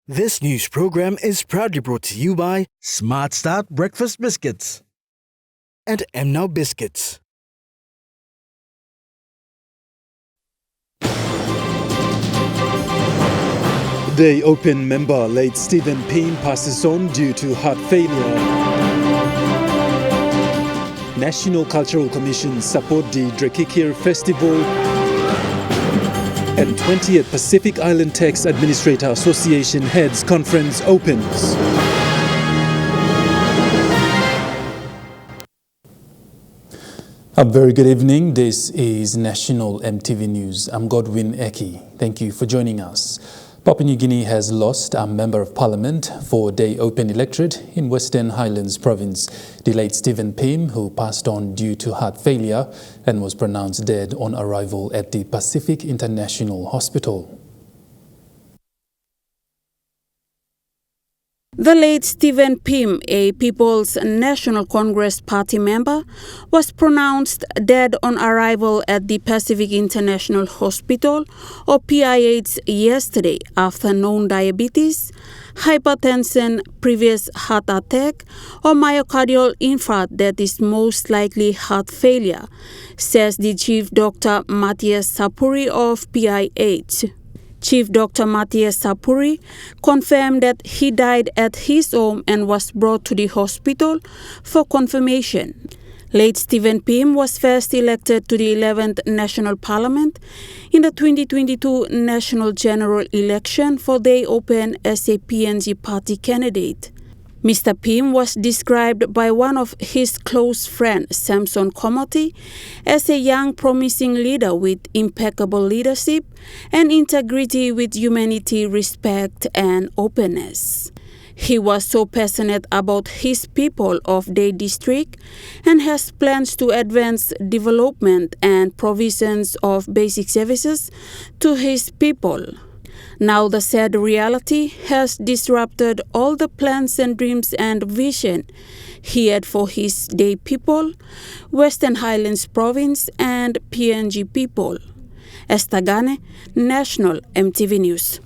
This news program is proudly brought to you by Smart Start Breakfast Biscuits and Now Biscuits. Day Open member late Stephen Payne passes on due to heart failure. National Cultural Commission support the Drakiki Festival. And 20th Pacific Island Tax Administrator Association Heads Conference opens. A very good evening. This is National MTV News. I'm Godwin Eki. Thank you for joining us. Papua New Guinea has lost a Member of Parliament for Day Open electorate in Western Highlands Province. The late Stephen Payne, who passed on due to heart failure and was pronounced dead on arrival at the Pacific International Hospital. The late Stephen Payne, a People's National Congress Party member, was pronounced dead on arrival at the Pacific International Hospital, or PIH, yesterday after known diabetes, hypertension, previous heart attack, or myocardial infarct that is most likely heart failure, says the Chief Dr. Matthias Sapuri of PIH. Chief Dr. Matthias Sapuri confirmed that he died at his home and was brought to the hospital for confirmation. Late Stephen Payne was first elected to the 11th National Parliament in the 2022 National General Election for Day Open as a PNG party candidate. Mr. Payne was described by one of his close friends, Samson Komoti, as a young promising leader with impeccable leadership and integrity with humanity, respect and openness. He was so passionate about his people of Day District and has plans to advance development and provisions of basic services to his people. Now the sad reality has disrupted all the plans and dreams and vision he had for his Day people, Western Highlands Province and PNG people. Estagane, National MTV News.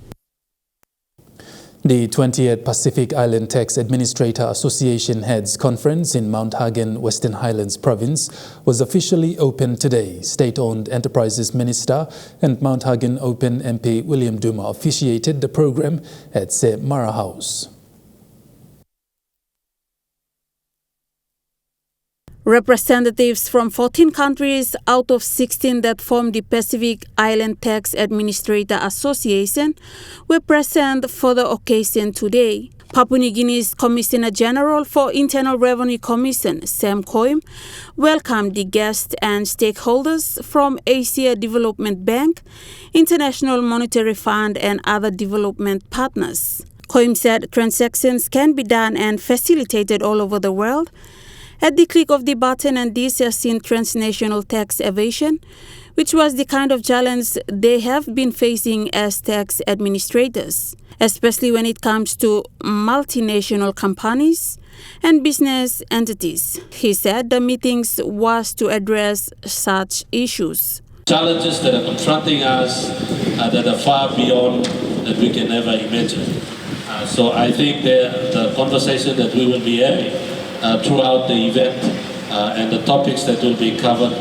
The 20th Pacific Island Tax Administrator Association Heads Conference in Mount Hagen, Western Highlands Province was officially opened today. State-owned Enterprises Minister and Mount Hagen Open MP William Duma officiated the program at Se Mara House. Representatives from 14 countries out of 16 that form the Pacific Island Tax Administrator Association were present for the occasion today. Papua New Guinea's Commissioner General for Internal Revenue Commission, Sam Koim, welcomed the guests and stakeholders from Asia Development Bank, International Monetary Fund and other development partners. Koim said transactions can be done and facilitated all over the world at the click of the button, and this has seen transnational tax evasion, which was the kind of challenge they have been facing as tax administrators, especially when it comes to multinational companies and business entities. He said the meetings was to address such issues. Challenges that are confronting us that are far beyond that we can ever imagine. So I think the conversation that we will be having throughout the event and the topics that will be covered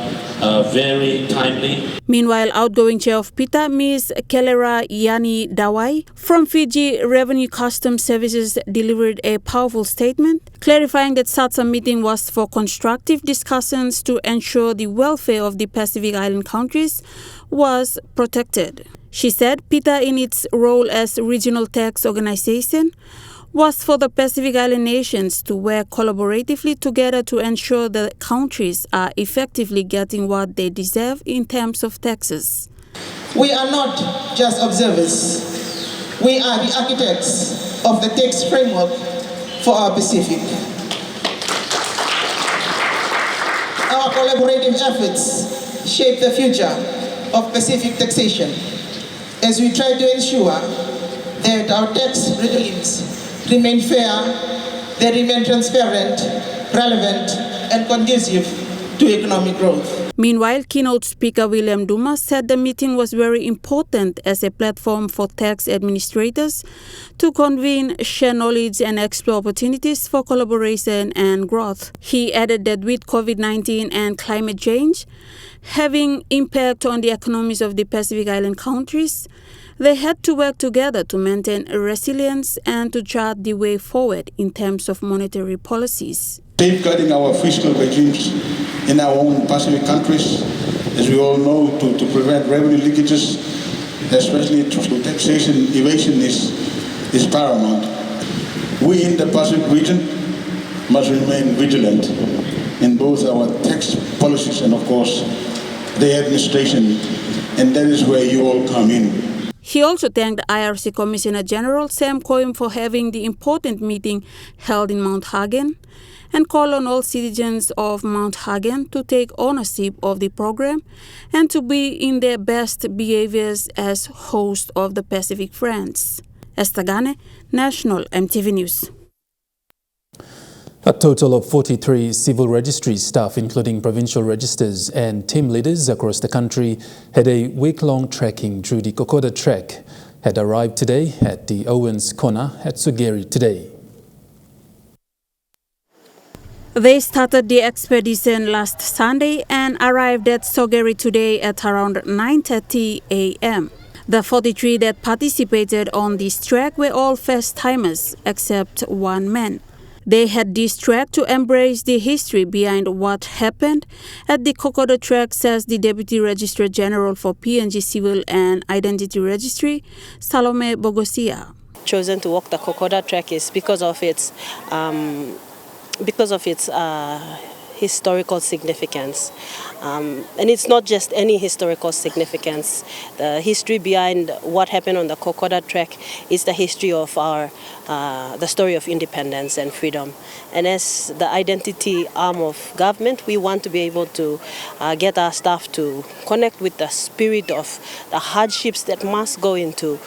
very timely. Meanwhile, outgoing chair of PITA, Ms. Kelera Yani Dawai from Fiji Revenue Customs Services delivered a powerful statement, clarifying that such a meeting was for constructive discussions to ensure the welfare of the Pacific Island countries was protected. She said PITA, in its role as regional tax organization, was for the Pacific Island nations to work collaboratively together to ensure that countries are effectively getting what they deserve in terms of taxes. We are not just observers. We are the architects of the tax framework for our Pacific. Our collaborative efforts shape the future of Pacific taxation as we try to ensure that our tax regimes remain fair, they remain transparent, relevant, and conducive to economic growth. Meanwhile, keynote speaker William Dumas said the meeting was very important as a platform for tax administrators to convene, share knowledge and explore opportunities for collaboration and growth. He added that with COVID-19 and climate change having impact on the economies of the Pacific Island countries, they had to work together to maintain resilience and to chart the way forward in terms of monetary policies. Safeguarding our fiscal regimes in our own Pacific countries, as we all know, to prevent revenue leakages, especially through taxation evasion, is paramount. We in the Pacific region must remain vigilant in both our tax policies and, of course, the administration, and that is where you all come in. He also thanked IRC Commissioner General Sam Coyne for having the important meeting held in Mount Hagen and called on all citizens of Mount Hagen to take ownership of the program and to be in their best behaviors as host of the Pacific Friends. Esther Gane, National MTV News. A total of 43 civil registry staff, including provincial registers and team leaders across the country, had a week-long trekking through the Kokoda Trek, had arrived today at the Owens Corner at Sugeri today. They started the expedition last Sunday and arrived at Sogeri today at around 9:30 a.m. The 43 that participated on this trek were all first-timers except one man. They had this trek to embrace the history behind what happened at the Kokoda Trek, says the Deputy Registrar General for PNG Civil and Identity Registry, Salome Bogosia. Chosen to walk the Kokoda Trek is because of its historical significance. And it's not just any historical significance. The history behind what happened on the Kokoda Trek is the history of the story of independence and freedom. And as the identity arm of government, we want to be able to get our staff to connect with the spirit of the hardships that must go into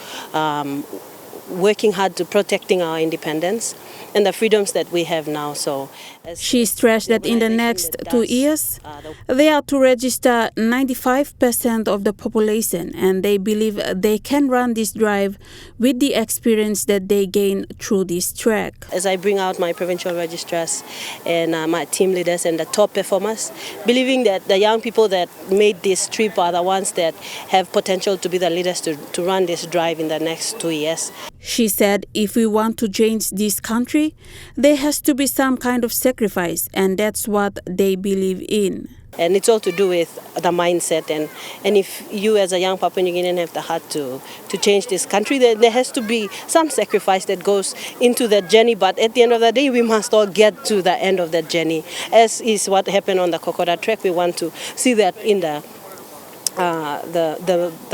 working hard to protecting our independence and the freedoms that we have now. So, she stressed that in the next 2 years, they are to register 95% of the population, and they believe they can run this drive with the experience that they gain through this trek. As I bring out my provincial registrars and my team leaders and the top performers, believing that the young people that made this trip are the ones that have potential to be the leaders to run this drive in the next 2 years. She said if we want to change this country, there has to be some kind of sacrifice, and that's what they believe in. And it's all to do with the mindset. And if you as a young Papua New Guinean have the heart to change this country, then there has to be some sacrifice that goes into that journey. But at the end of the day, we must all get to the end of that journey, as is what happened on the Kokoda Trek. We want to see that in the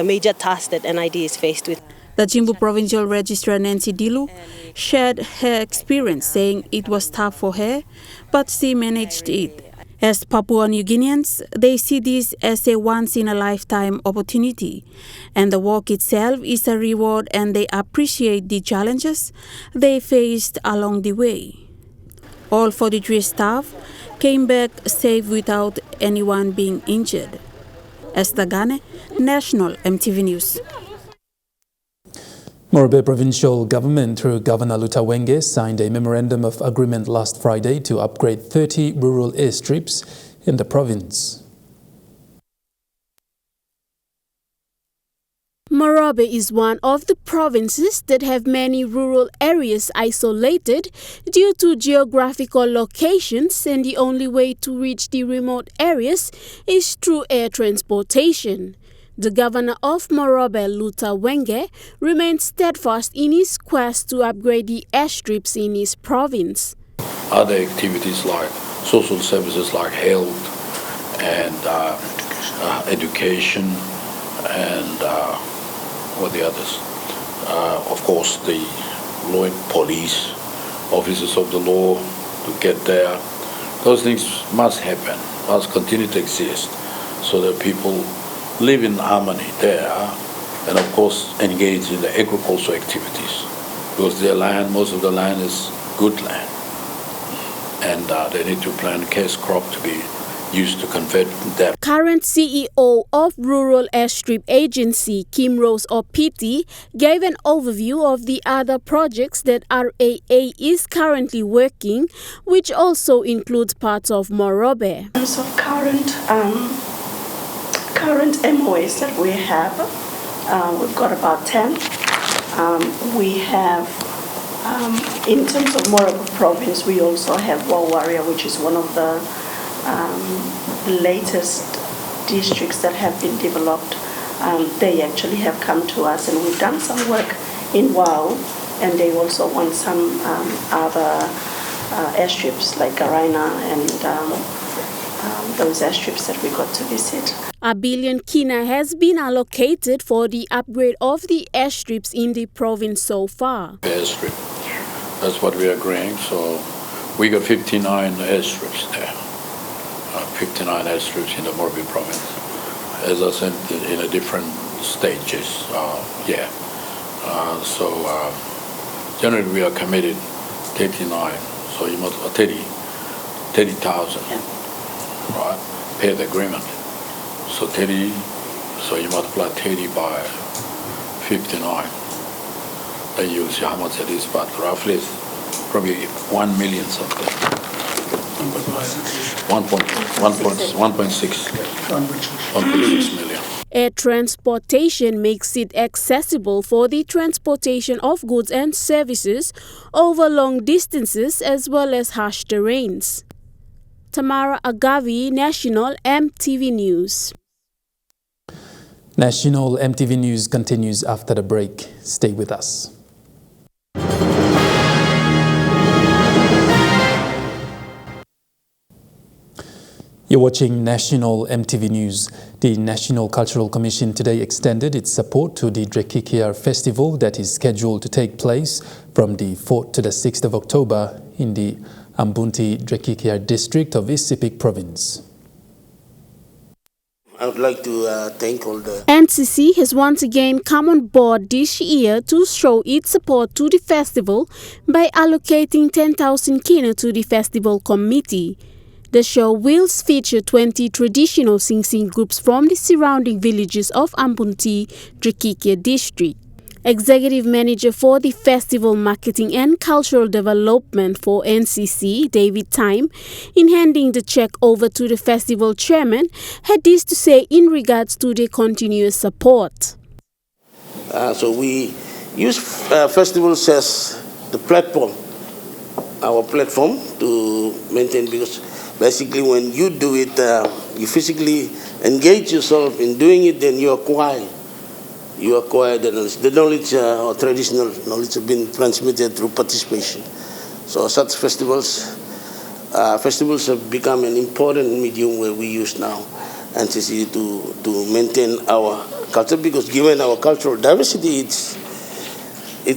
major task that NID is faced with. The Jimbu Provincial Registrar Nancy Dilu shared her experience, saying it was tough for her, but she managed it. As Papua New Guineans, they see this as a once-in-a-lifetime opportunity, and the walk itself is a reward, and they appreciate the challenges they faced along the way. All 43 staff came back safe without anyone being injured. Esther Gane, National MTV News. Morobe Provincial Government through Governor Lutawenge signed a memorandum of agreement last Friday to upgrade 30 rural airstrips in the province. Morobe is one of the provinces that have many rural areas isolated due to geographical locations, and the only way to reach the remote areas is through air transportation. The governor of Morobe, Lutawenge, remains steadfast in his quest to upgrade the airstrips in his province. Other activities like social services like health and education and what the others? Of course, the law and police, officers of the law to get there. Those things must happen, must continue to exist so that people live in harmony there, and of course engage in the agricultural activities, because their land, most of the land is good land, and they need to plant cash crop to be used to convert them. Current CEO of Rural Airstrip Agency, Kim Rose Opiti, gave an overview of the other projects that RAA is currently working, which also includes parts of Morobe. In terms of current MOAs that we have, we've got about 10. We have, in terms of Morobe province, we also have War Warrior, which is one of the latest districts that have been developed. They actually have come to us, and we've done some work in Wow, and they also want some other airstrips like Garina and those airstrips that we got to visit. R1 billion kina has been allocated for the upgrade of the airstrips in the province so far. Airstrip, that's what we are agreeing. So we got 59 airstrips there. 59 airstrips in the Morobe province. As I said, in a different stages. So generally we are committed 39. So you must 30,000. Right? Pay the agreement. So 30. So you multiply 30 by 59. Then you'll see how much it is. But roughly it's probably 1 million something. 1.6 million. Air transportation makes it accessible for the transportation of goods and services over long distances as well as harsh terrains. Tamara Agavi, National MTV News. National MTV News continues after the break. Stay with us. You're watching National MTV News. The National Cultural Commission today extended its support to the Drakiki Festival that is scheduled to take place from the 4th to the 6th of October in the Ambunti Drakiki district of East Sepik province. I would like to thank all the... NCC has once again come on board this year to show its support to the festival by allocating 10,000 kina to the festival committee. The show will feature 20 traditional sing-sing groups from the surrounding villages of Ambunti Drakiki district. Executive Manager for the Festival Marketing and Cultural Development for NCC, David Time, in handing the check over to the festival chairman, had this to say in regards to the continuous support. So we use festivals as the platform, our platform to maintain, because basically when you do it, you physically engage yourself in doing it, then you acquire the knowledge. The knowledge or traditional knowledge have been transmitted through participation. So such festivals have become an important medium where we use now NCC to maintain our culture, because given our cultural diversity, it's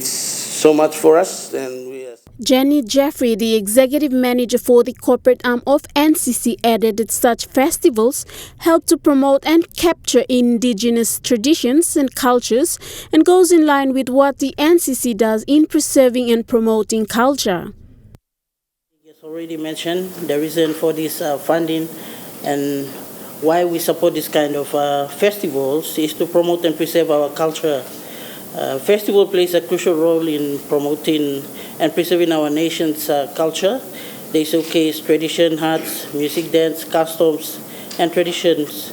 so much for us. And Jenny Jeffrey, the executive manager for the corporate arm of NCC, added that such festivals help to promote and capture indigenous traditions and cultures and goes in line with what the NCC does in preserving and promoting culture. As already mentioned, the reason for this funding and why we support this kind of festivals is to promote and preserve our culture. Festival plays a crucial role in promoting and preserving our nation's culture. They showcase tradition, arts, music, dance, customs, and traditions,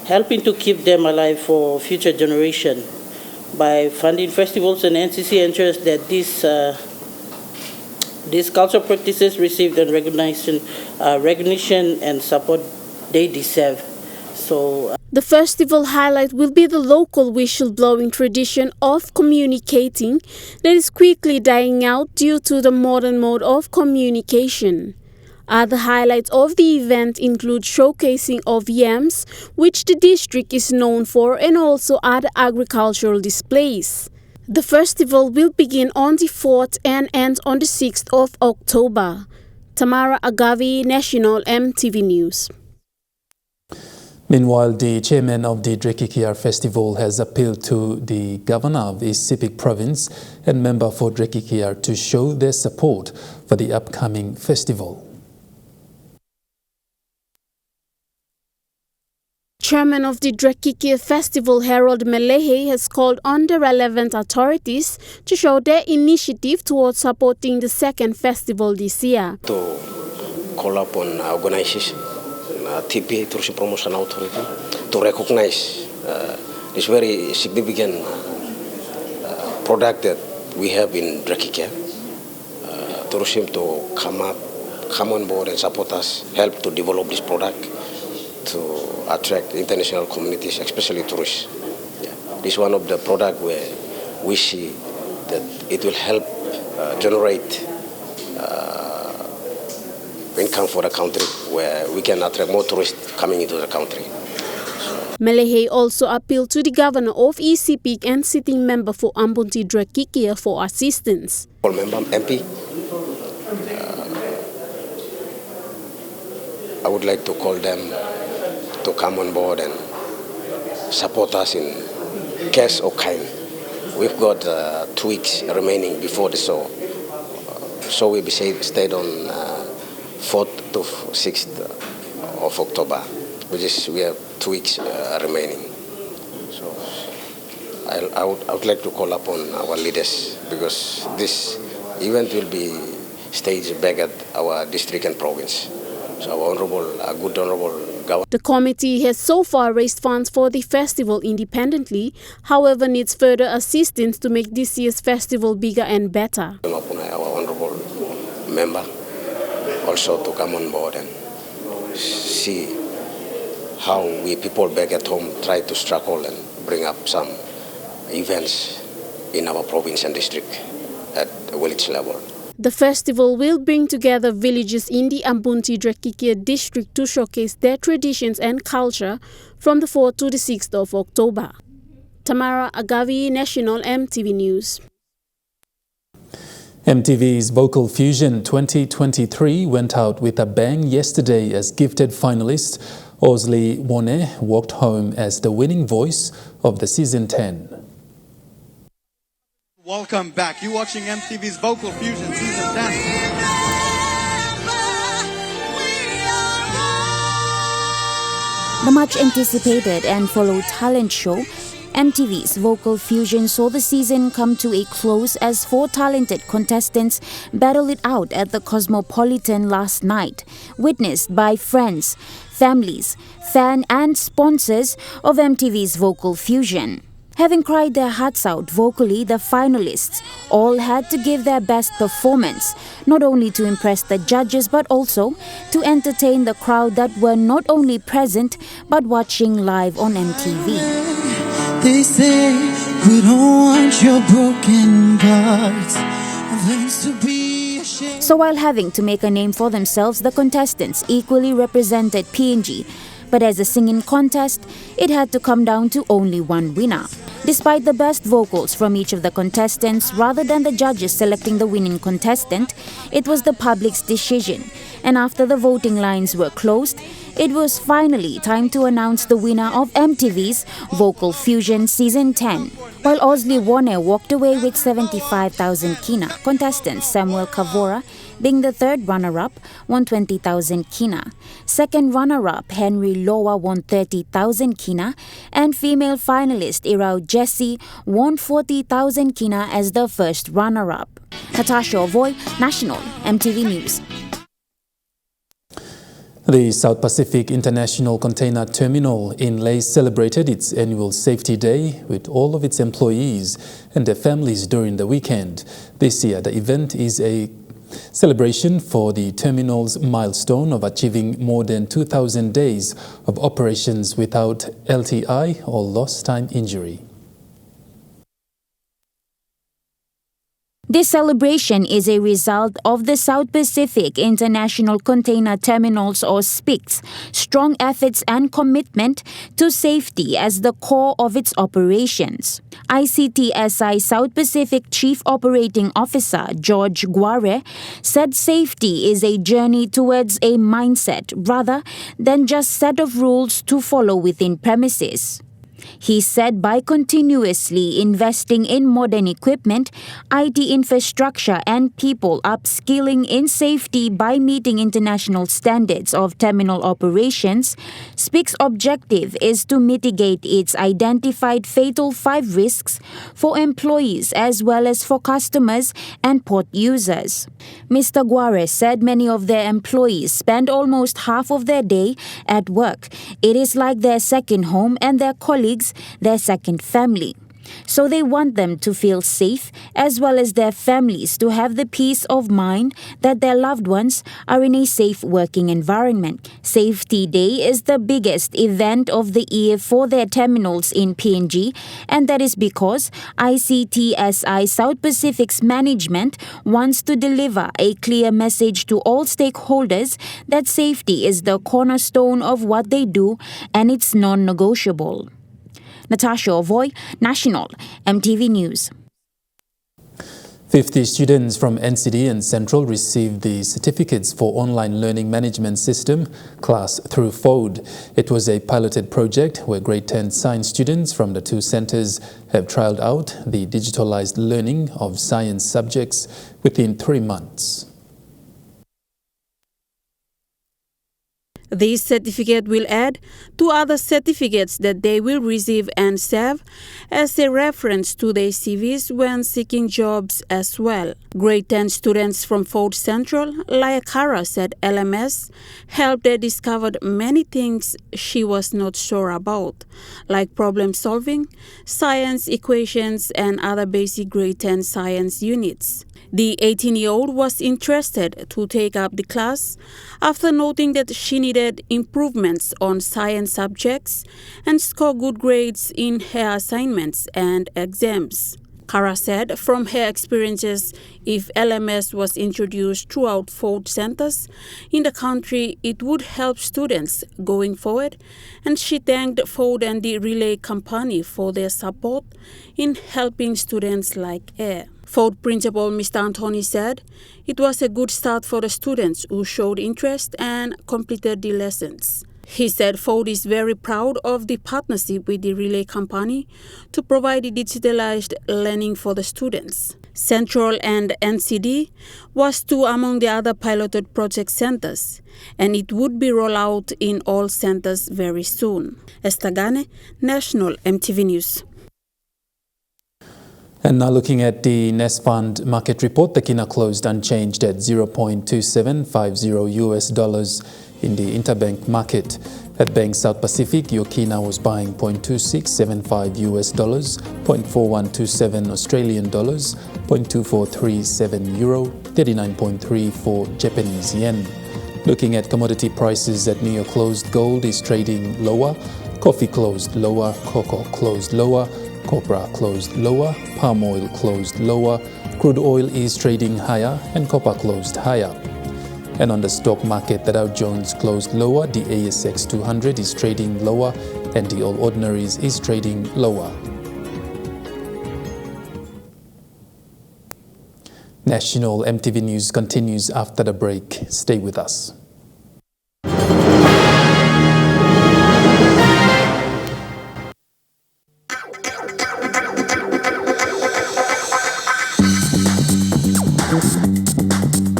helping to keep them alive for future generation. By funding festivals, and NCC ensures that these cultural practices receive the recognition and support they deserve. The festival highlight will be the local whistle-blowing tradition of communicating that is quickly dying out due to the modern mode of communication. Other highlights of the event include showcasing of yams, which the district is known for, and also other agricultural displays. The festival will begin on the 4th and end on the 6th of October. Tamara Agavi, National MTV News. Meanwhile, the chairman of the Drakiki Festival has appealed to the governor of East Sepik province and member for Drakiki to show their support for the upcoming festival. chairman of the Drakiki Festival, Harold Melehe, has called on the relevant authorities to show their initiative towards supporting the second festival this year. To call upon organizations, TPA, Tourism Promotion Authority, to recognize this very significant product that we have in Drakiki. Tourism to come on board and support us, help to develop this product to attract international communities, especially tourists. Yeah. This is one of the products where we see that it will help generate income for the country, where we can attract more tourists coming into the country. Melehe also appealed to the governor of ECP and sitting member for Ambunti Drakiki for assistance. All member MP, I would like to call them to come on board and support us in cash or kind. We've got 2 weeks remaining before the show. So will be stayed on 4th to 6th of October, which is we have 2 weeks remaining. So I would like to call upon our leaders, because this event will be staged back at our district and province. So our good honorable governor. The committee has so far raised funds for the festival independently, however needs further assistance to make this year's festival bigger and better. Our honorable member also to come on board and see how we people back at home try to struggle and bring up some events in our province and district at the village level. The festival will bring together villages in the Ambunti Drakiki district to showcase their traditions and culture from the 4th to the 6th of October. Tamara Agavi, National MTV News. MTV's Vocal Fusion 2023 went out with a bang yesterday as gifted finalist Osley Wone walked home as the winning voice of the season 10. Welcome back. You're watching MTV's Vocal Fusion Season 10. The much anticipated and followed talent show, MTV's Vocal Fusion, saw the season come to a close as 4 talented contestants battled it out at the Cosmopolitan last night, witnessed by friends, families, fans and sponsors of MTV's Vocal Fusion. Having cried their hearts out vocally, the finalists all had to give their best performance, not only to impress the judges but also to entertain the crowd that were not only present but watching live on MTV. They say we don't want your broken parts. So while having to make a name for themselves, the contestants equally represented PNG. But as a singing contest, it had to come down to only one winner. Despite the best vocals from each of the contestants, rather than the judges selecting the winning contestant, it was the public's decision. And after the voting lines were closed, it was finally time to announce the winner of MTV's Vocal Fusion Season 10. While Osley Wone walked away with 75,000 kina, contestant Samuel Kavora, being the third runner-up, won 20,000 kina. Second runner-up Henry Loa won 30,000 kina, and female finalist Irau Jessie won 40,000 kina as the first runner-up. Natasha Ovoy, National MTV News. The South Pacific International Container Terminal in Lae celebrated its annual Safety Day with all of its employees and their families during the weekend. This year, the event is a celebration for the terminal's milestone of achieving more than 2,000 days of operations without LTI or lost time injury. This celebration is a result of the South Pacific International Container Terminals or SPIC's strong efforts and commitment to safety as the core of its operations. ICTSI South Pacific Chief Operating Officer George Guare said safety is a journey towards a mindset rather than just set of rules to follow within premises. He said by continuously investing in modern equipment, IT infrastructure and people upskilling in safety by meeting international standards of terminal operations, SPIC's objective is to mitigate its identified fatal 5 risks for employees as well as for customers and port users. Mr. Guare said many of their employees spend almost half of their day at work. It is like their second home and their colleagues their second family. So they want them to feel safe as well as their families to have the peace of mind that their loved ones are in a safe working environment. Safety Day is the biggest event of the year for their terminals in PNG, and that is because ICTSI South Pacific's management wants to deliver a clear message to all stakeholders that safety is the cornerstone of what they do and it's non-negotiable. Natasha Ovoy, National, MTV News. 50 students from NCD and Central received the certificates for Online Learning Management System class through FODE. It was a piloted project where grade 10 science students from the 2 centers have trialed out the digitalized learning of science subjects within 3 months. This certificate will add to other certificates that they will receive and serve as a reference to their CVs when seeking jobs as well. Grade 10 students from Fort Central, Layakara said LMS helped her discover many things she was not sure about, like problem solving, science equations, and other basic grade 10 science units. The 18-year-old was interested to take up the class after noting that she needed improvements on science subjects and score good grades in her assignments and exams. Kara said from her experiences, if LMS was introduced throughout 4 centers in the country, it would help students going forward, and she thanked Ford and the Relay Company for their support in helping students like her. Ford Principal Mr. Anthony said it was a good start for the students who showed interest and completed the lessons. He said Ford is very proud of the partnership with the Relay Company to provide the digitalized learning for the students. Central and NCD was 2 among the other piloted project centers, and it would be rolled out in all centers very soon. Esther Gane, National, MTV News. And now looking at the Nest Fund market report, the Kina closed unchanged at $0.2750 in the interbank market. At Bank South Pacific, your Kina was buying $0.2675 $0.4127 Australian dollars, $0.2437 euro, 39.34 Japanese yen. Looking at commodity prices at New York closed, gold is trading lower, coffee closed lower, cocoa closed lower, copra closed lower, palm oil closed lower, crude oil is trading higher, and copper closed higher. And on the stock market, the Dow Jones closed lower, the ASX 200 is trading lower, and the All Ordinaries is trading lower. National MTV News continues after the break. Stay with us.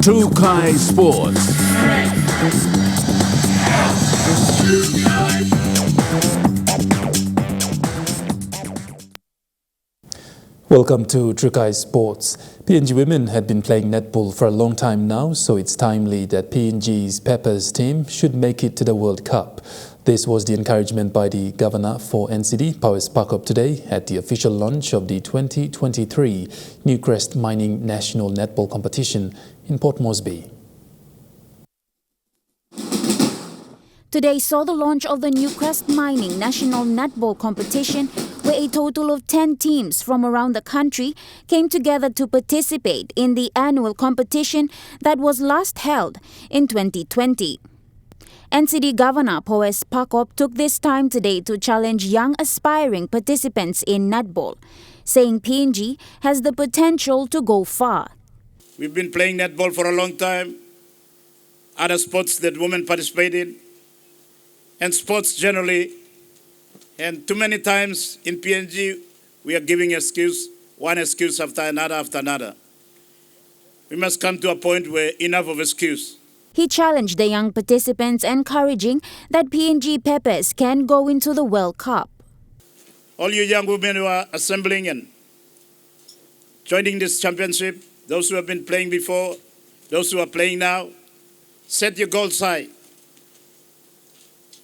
Drakiki Sports. Welcome to Drakiki Sports. PNG women had been playing netball for a long time now, so it's timely that PNG's Peppers team should make it to the World Cup. This was the encouragement by the governor for NCD, Powers Pakop, today at the official launch of the 2023 Newcrest Mining National Netball Competition in Port Moresby. Today saw the launch of the Newcrest Mining National Netball Competition, where a total of 10 teams from around the country came together to participate in the annual competition that was last held in 2020. NCD Governor Powers Pakop took this time today to challenge young aspiring participants in netball, saying PNG has the potential to go far. We've been playing netball for a long time, other sports that women participate in, and sports generally And too many times in PNG, we are giving one excuse after another. We must come to a point where enough of excuse. He challenged the young participants, encouraging that PNG Peppers can go into the World Cup. All you young women who are assembling and joining this championship, those who have been playing before, those who are playing now, set your goals high.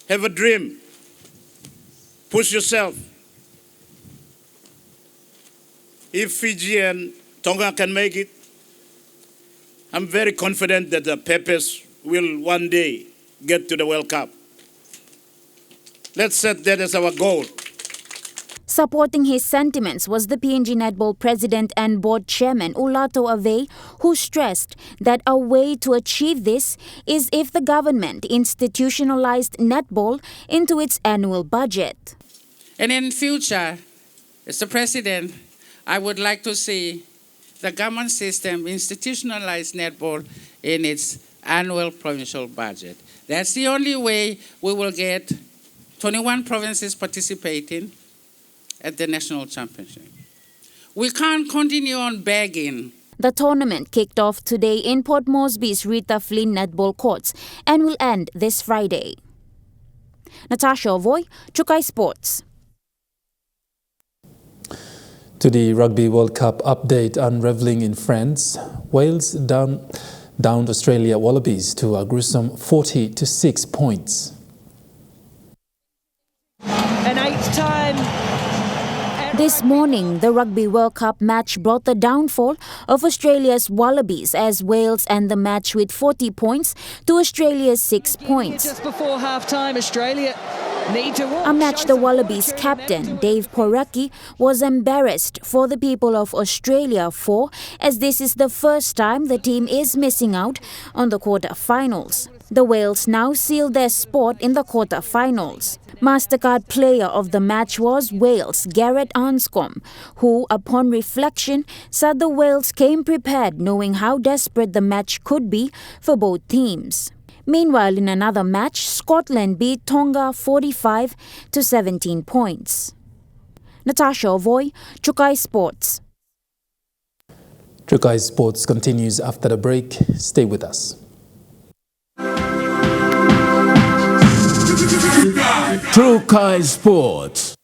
Have a dream. Push yourself. If Fiji and Tonga can make it, I'm very confident that the Peppers will one day get to the World Cup. Let's set that as our goal. Supporting his sentiments was the PNG Netball President and Board Chairman Ulato Ave, who stressed that a way to achieve this is if the government institutionalized netball into its annual budget. And in future, as the President, I would like to see the government system institutionalize netball in its annual provincial budget. That's the only way we will get 21 provinces participating at the national championship. We can't continue on begging. The tournament kicked off today in Port Moresby's Rita Flynn Netball Courts and will end this Friday. Natasha Ovoy, Chukai Sports. To the Rugby World Cup update, unravelling in France, Wales downed Australia Wallabies to a gruesome 40-6 points. An eighth-time. This morning, the Rugby World Cup match brought the downfall of Australia's Wallabies as Wales end the match with 40 points to Australia's 6 points. Just before half-time, Australia need to watch. A match the Wallabies captain, Dave Poraki, was embarrassed for the people of Australia for, as this is the first time the team is missing out on the quarter-finals. The Wales now seal their spot in the quarter-finals. Mastercard player of the match was Wales' Garrett Anscombe, who, upon reflection, said the Wales came prepared knowing how desperate the match could be for both teams. Meanwhile, in another match, Scotland beat Tonga 45-17 points. Natasha Ovoy, Chukai Sports. Chukai Sports continues after the break. Stay with us. Drakiki Sports.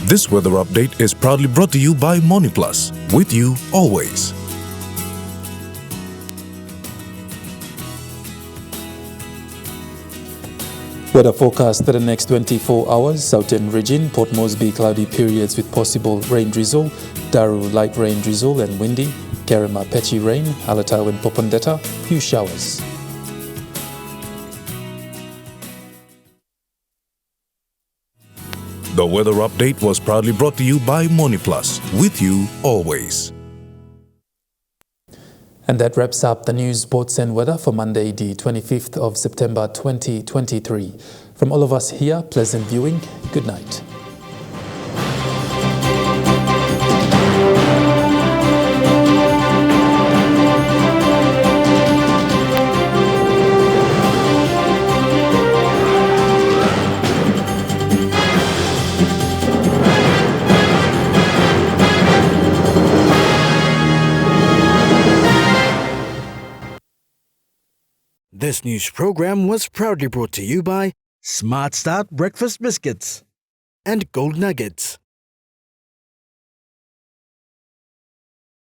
This weather update is proudly brought to you by MoneyPlus, with you always. Weather forecast for the next 24 hours. Southern region, Port Moresby cloudy periods with possible rain drizzle, Daru light rain drizzle and windy, Kerema patchy rain, Alatau and Popondetta few showers. The weather update was proudly brought to you by MoneyPlus, with you always. And that wraps up the news, sports and weather for Monday, the 25th of September 2023. From all of us here, pleasant viewing. Good night. This news program was proudly brought to you by Smart Start Breakfast Biscuits and Gold Nuggets.